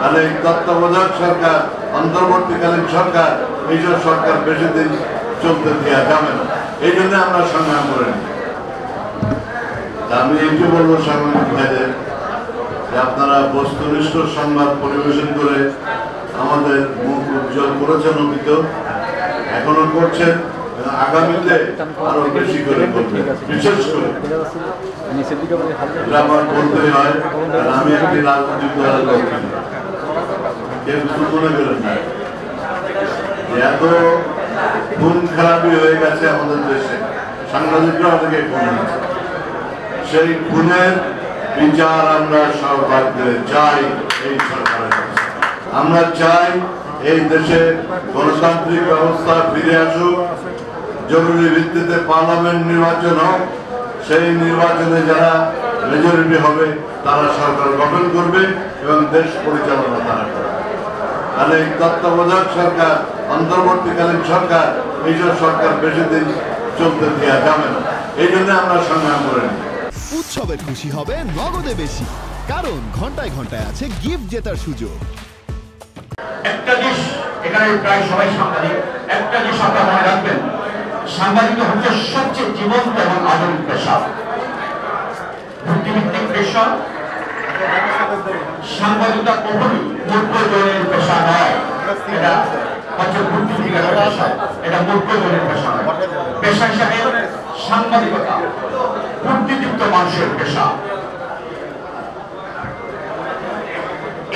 আর এই তত্ত্বাবধায়ক সরকার, অন্তর্বর্তীকালীন সরকার, এইসব সরকার বেশি দিন চলতে দেওয়া যাবে না। এই জন্য আমরা সংগ্রাম করে নিই। আমি এইটু বলবো সাংবাদিক ভাইদের যে আপনারা বস্তুনিষ্ঠ সংবাদ পরিবেশন করে আমাদের মুখ উজ্জ্বল করেছেন, অতীত এখনো করছেন, আগামীতে আরো বেশি করে করবেন। বিশেষ করে আমার বলতেই হয়, আমি একটি রাজনৈতিক দলের লোক, কেউ কিছু মনে করেন না। এত খুন খারাপই হয়ে গেছে আমাদের দেশে, সাংবাদিকরা অনেকে খুন হয়েছে। সেই খুনের বিচার আমরা সরকারকে চাই। এই সরকারের আমরা চাই এই দেশে গণতান্ত্রিক ব্যবস্থা ফিরে আসুক, জরুরি ভিত্তিতে পার্লামেন্ট নির্বাচন হোক, সেই নির্বাচনে যারা মেজরিটি হবে তারা সরকার গঠন করবে এবং দেশ পরিচালনা তারা করবে। আর এই তত্ত্বাবধায়ক সরকার, অন্তর্বর্তীকালীন সরকার, এইসব সরকার বেশি দিন চলতে দেওয়া যাবে না। এই জন্য আমরা সংগ্রাম করে নিই। উৎসবের খুশি হবে নগদে বেশি, কারণ ঘন্টায় ঘন্টায় আছে গিফট জেতার সুযোগ। একটা জিনিস এখানে প্রায় সবাই সাংবাদিক, একটা জিনিস আপনারা মনে রাখবেন, সাংবাদিকতা হচ্ছে সবচেয়ে জীবন্ত এবং আধুনিক পেশা, বুদ্ধিভিত্তিক পেশা। সাংবাদিকতা কখনই মূর্খজনের পেশা নয়, এটা হচ্ছে বুদ্ধিভিত্তিক পেশা, এটা মূর্খজনের পেশা নয়। পেশা হিসাবে সাংবাদিকতা বুদ্ধিদীপ্ত মানুষের পেশা।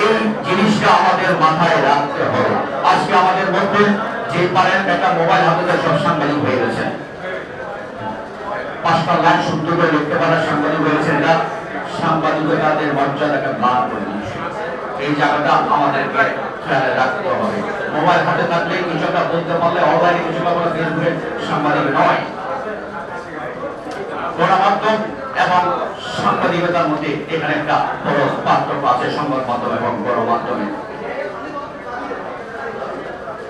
এই জিনিসটা আমাদের মাথায় রাখতে হবে। আজকে আমাদের মধ্যে যে পারেন একটা মোবাইল হাতে সব সাংবাদিক হয়ে গেছে, 5টা লাখ শুদ্ধ করে লিখতে পারা সাংবাদিক হয়েছে। এটা সাংবাদিকতাদের মর্যাদাকে ম্লান করে দিচ্ছে। এই জায়গাটা আমাদেরকে খেয়াল রাখতে হবে। মোবাইল হাতে থাকলে কিছু একটা বলতে পারলে, অনলাইনে কিছু কথা ফেসবুকে সাংবাদিক নয়। গণমাধ্যম এবং সাংবাদিকতার মধ্যে এখানে একটা বড় পার্থক্য আছে, সংবাদ মাধ্যম এবং গণমাধ্যমে।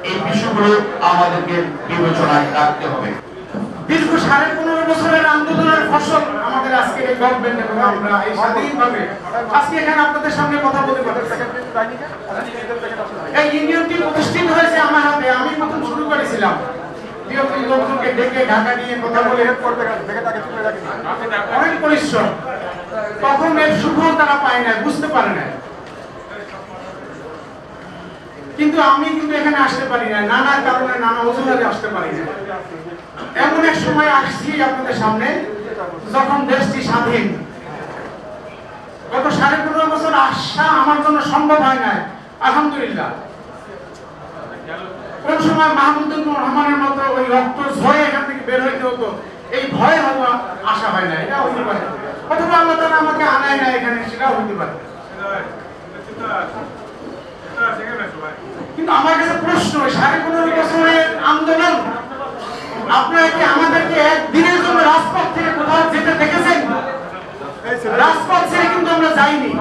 এই বিষয়গুলো আমাদেরকে বিবেচনায় রাখতে হবে। দীর্ঘ 15.5 বছরের আন্দোলনের ফসল আমাদের আজকে এই গভর্নমেন্ট এবং আমরা এই স্বাধীনভাবে আজকে এখানে আপনাদের সামনে কথা বলতে পারতেছি। এই ইউনিয়নটি প্রতিষ্ঠিত হয়েছে আমার হাতে। আমি প্রথম শুরু করেছিলাম লোকজনকে ডেকে ঢাকা নিয়ে কথা বলে হেল্প করতে, অনেক পরিশ্রম। তখন এর সুফল তারা পায় না, বুঝতে পারে না। কিন্তু আমি এখানে আসতে পারি না, নানা কারণে, নানা অজুহাতে আসতে পারি না। এমন এক সময় আসছি আপনাদের সামনে যখন দেশটি স্বাধীন। গত 15.5 বছর আসা আমার জন্য সম্ভব হয় না, আলহামদুলিল্লাহ। কোন সময় মাহমুদুর রহমানের মতো ওই রক্ত ঝরে এখান থেকে বের হইতে হতো, এই ভয় হওয়া আশা হয় না। এটা হইতে পারে, অথবা আল্লাহ তাআলা আমাকে আনায় না এখানে, সেটাও হইতে পারে। কিন্তু আমার কাছে প্রশ্ন, 15.5 বছরের আন্দোলন, আপনারা কি আমাদেরকে একদিনের জন্য রাজপথ থেকে কোথাও যেতে দেখেছেন? রাজপথ ছেড়ে কিন্তু আমরা যাইনি।